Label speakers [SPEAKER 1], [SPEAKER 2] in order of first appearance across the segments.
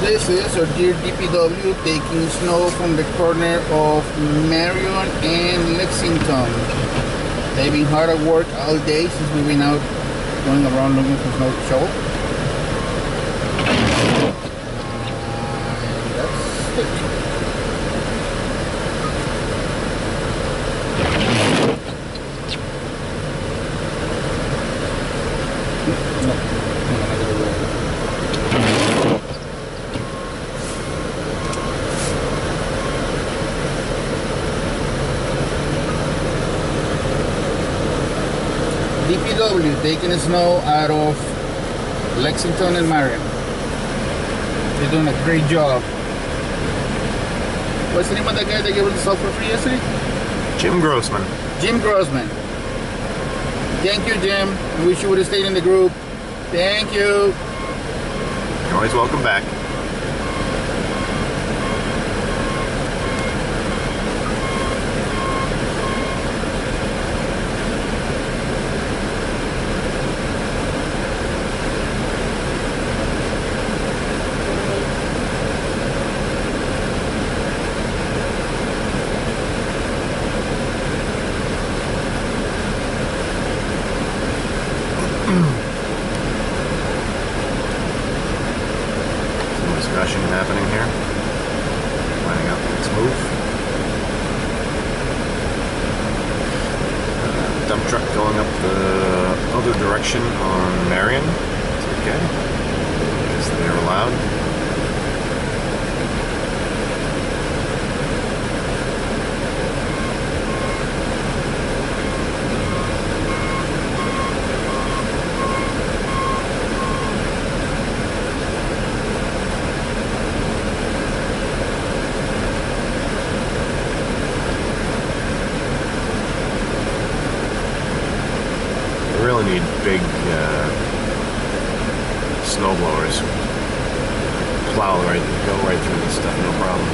[SPEAKER 1] This is our dear DPW taking snow from the corner of Marion and Lexington. They've been hard at work all day since we've been out going around looking for snow to shovel. That's it. DPW taking snow out of Lexington and Marion. They're doing a great job. What's the name of that guy that gave us the salt for free yesterday?
[SPEAKER 2] Jim Grossman.
[SPEAKER 1] Jim Grossman. Thank you, Jim. I wish you would have stayed in the group. Thank you.
[SPEAKER 2] You're always welcome back. Some discussion happening here. Finding out the next move. Dump truck going up the other direction on Marion. It's okay. Because they're allowed. Really need big snow blowers. Go right through this stuff, no problem.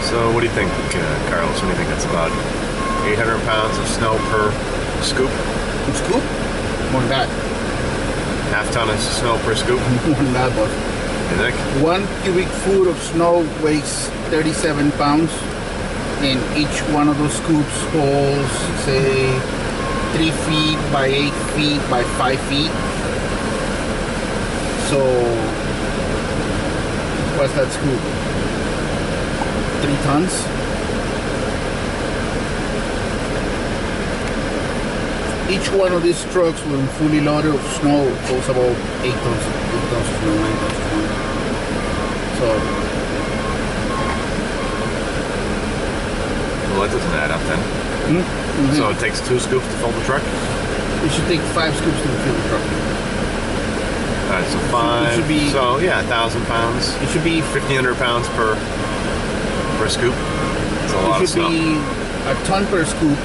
[SPEAKER 2] So what do you think, Carlos? What do you think? That's about 800 pounds of snow per scoop?
[SPEAKER 1] Scoop? More than that.
[SPEAKER 2] Half ton of snow per scoop?
[SPEAKER 1] More than that, boss.
[SPEAKER 2] You think?
[SPEAKER 1] 1 cubic foot of snow weighs 37 pounds, and each one of those scoops holds, say, 3 feet by 8 feet by 5 feet. So, what's that scoop? 3 tons? Each one of these trucks, when fully loaded of snow, goes about 8 tons of snow, 9 tons of snow. So,
[SPEAKER 2] well, that doesn't add up then.
[SPEAKER 1] Mm-hmm.
[SPEAKER 2] So it takes 2 scoops to fill the truck?
[SPEAKER 1] It should take 5 scoops to fill the truck.
[SPEAKER 2] Alright, so 5.
[SPEAKER 1] It should be,
[SPEAKER 2] so yeah, 1,000 pounds.
[SPEAKER 1] It should be
[SPEAKER 2] 1,500 pounds per scoop. That's a lot of snow.
[SPEAKER 1] It should be a ton per scoop.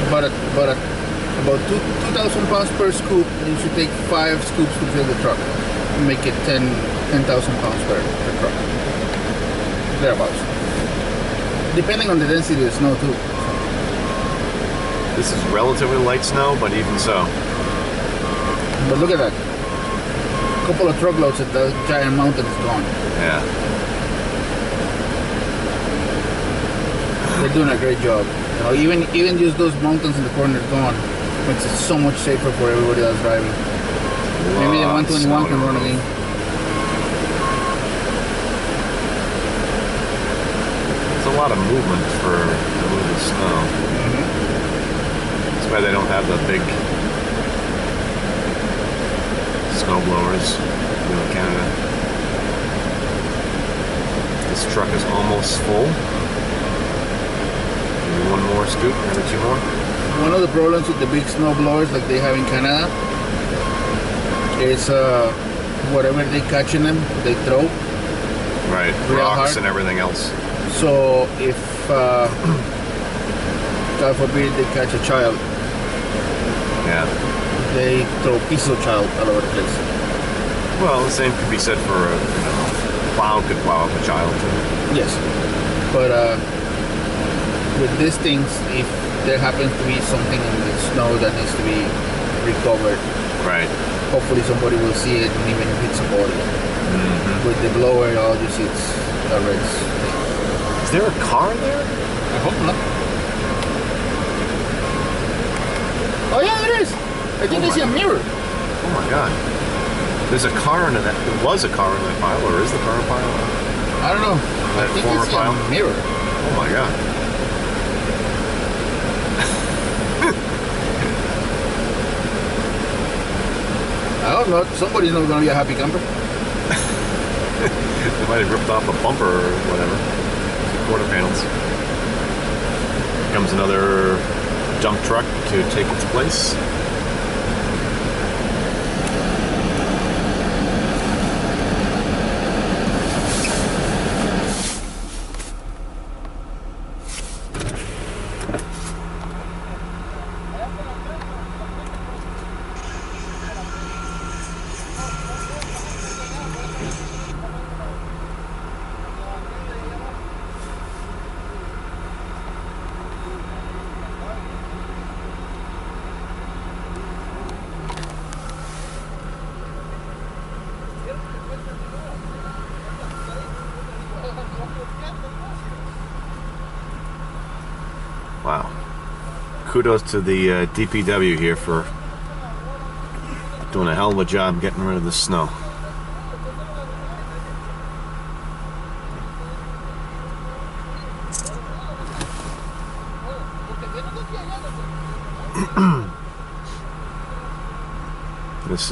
[SPEAKER 1] But about 2,000 pounds per scoop, you should take 5 scoops to fill the truck. Make it 10,000 pounds per truck. Thereabouts. Depending on the density of the snow too.
[SPEAKER 2] This is relatively light snow, but even so.
[SPEAKER 1] But look at that. A couple of truckloads and the giant mountain is gone.
[SPEAKER 2] Yeah.
[SPEAKER 1] They're doing a great job. You know, even just those mountains in the corner gone, makes it so much safer for everybody that's driving. Maybe the 121 can run again.
[SPEAKER 2] It's a lot of movement for a little bit of snow. That's why they don't have the big snow blowers in Canada. This truck is almost full. Maybe 1 more scoop, maybe 2 more.
[SPEAKER 1] One of the problems with the big snow blowers like they have in Canada is whatever they catch in them, they throw.
[SPEAKER 2] Right, rocks and everything else.
[SPEAKER 1] So if, God forbid, they catch a child,
[SPEAKER 2] yeah,
[SPEAKER 1] they throw pieces of child all over the place.
[SPEAKER 2] Well, the same could be said for a plow plow could plow up a child too.
[SPEAKER 1] Yes, but with these things, if there happens to be something in the snow that needs to be recovered,
[SPEAKER 2] Right.
[SPEAKER 1] hopefully somebody will see it and even hit somebody. With the blower, all you see it's a red.
[SPEAKER 2] Is there a car there?
[SPEAKER 1] I hope not. Oh yeah, there is. I think I see a mirror.
[SPEAKER 2] Oh my god. There's a car under that. There was a car in that pile, or is the car a pile?
[SPEAKER 1] I don't know. I
[SPEAKER 2] That
[SPEAKER 1] think
[SPEAKER 2] former
[SPEAKER 1] I see
[SPEAKER 2] pile?
[SPEAKER 1] a mirror.
[SPEAKER 2] Oh my god.
[SPEAKER 1] I hope not. Somebody's not going to be a happy camper.
[SPEAKER 2] They might have ripped off a bumper or whatever. Quarter panels. Here comes another dump truck to take its place. Wow. Kudos to the DPW here for doing a hell of a job getting rid of the snow. This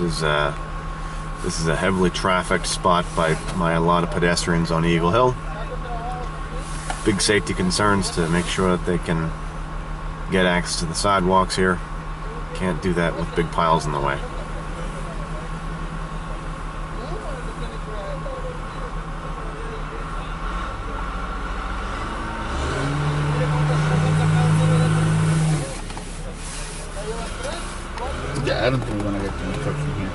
[SPEAKER 2] is a heavily trafficked spot by a lot of pedestrians on Eagle Hill. Big safety concerns to make sure that they can get access to the sidewalks here. Can't do that with big piles in the way.
[SPEAKER 1] Yeah, I don't think we want to get too much truck from here.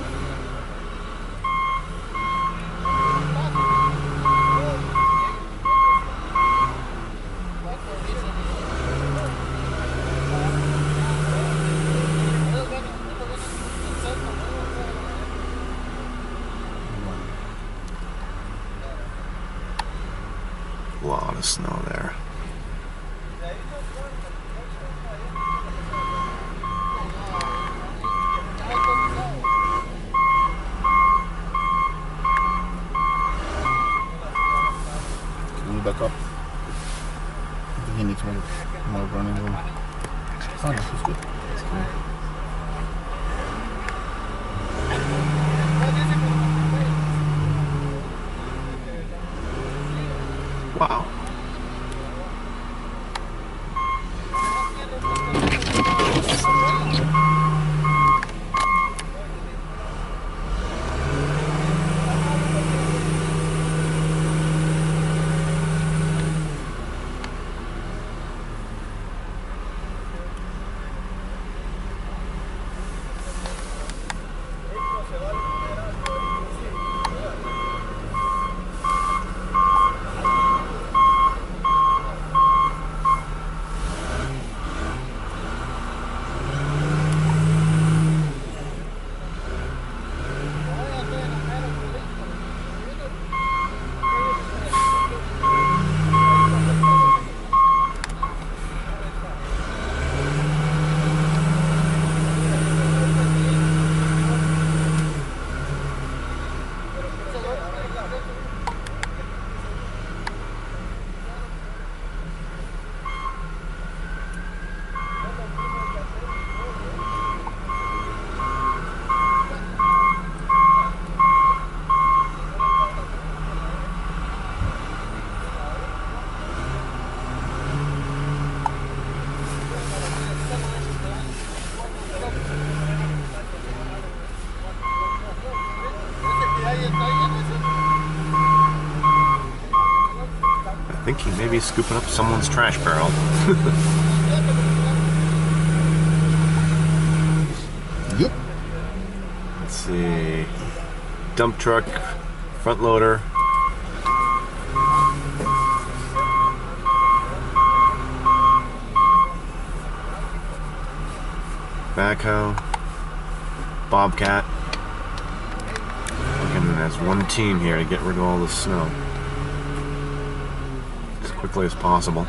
[SPEAKER 2] A lot of snow there.
[SPEAKER 1] Can we back up? I think he needs more running room. Oh, no, it's good. It's good.
[SPEAKER 2] Wow. I think he may be scooping up someone's trash barrel.
[SPEAKER 1] Yep.
[SPEAKER 2] Let's see. Dump truck, front loader, backhoe, bobcat. Working as one team here to get rid of all the snow as quickly as possible.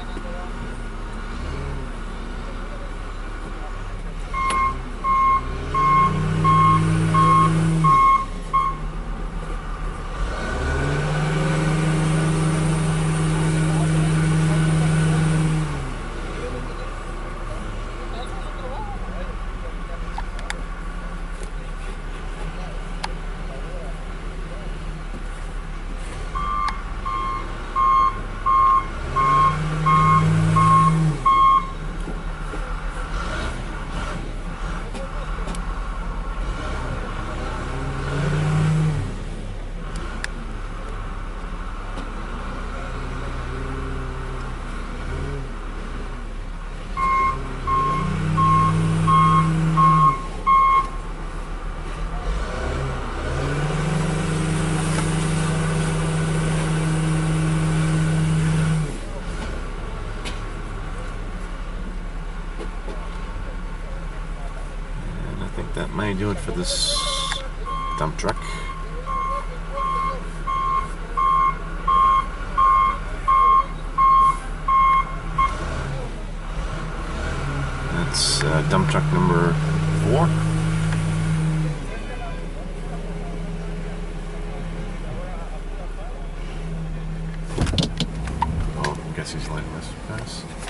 [SPEAKER 2] That may do it for this dump truck. That's dump truck number 4. Oh, I guess he's letting us pass.